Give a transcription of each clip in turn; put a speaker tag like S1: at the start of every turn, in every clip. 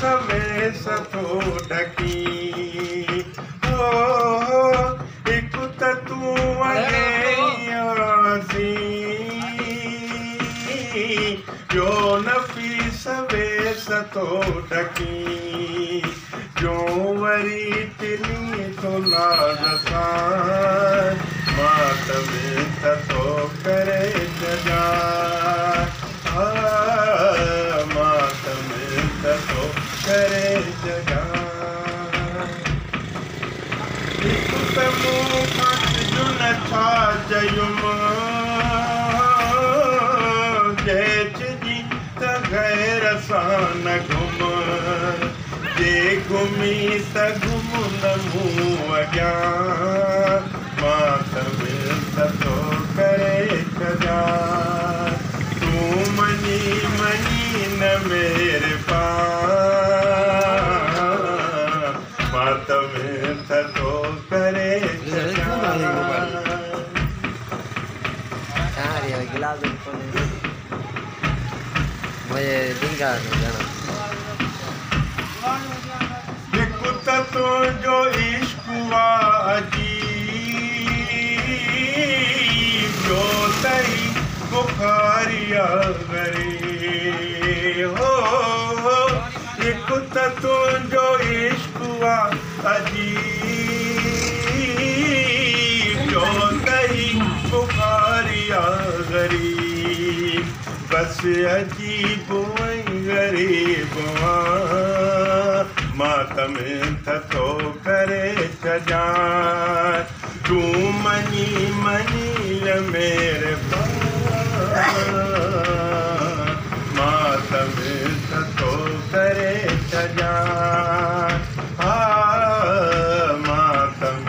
S1: सवेस तो ढकी हो एक तू अगेयासी जो नफी सवेस तो ढकी जो वरी तिनी तो लाज़सा मातम तो करे जजा मातम तो करे जगा तमो जो न छा जयुम जैच जी त गैर सां न घुम जे घुमी त घुम न मूं अॻियां मातम तो करे जगा तूं मनी मनी न मेरे मातम तो करे तो जो इश्क अजीब जो तई बुखारिया गरे हो एक तो जो इश्क अजीब जो तई बुखारिया गरीब बस अजीब गरीब मातम तो करे सजा तू मनी मनी मेरे मातम तो करे सजा मातम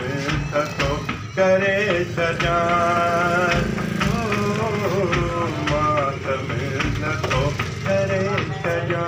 S1: तो करे सजा मातम तो करे सजा।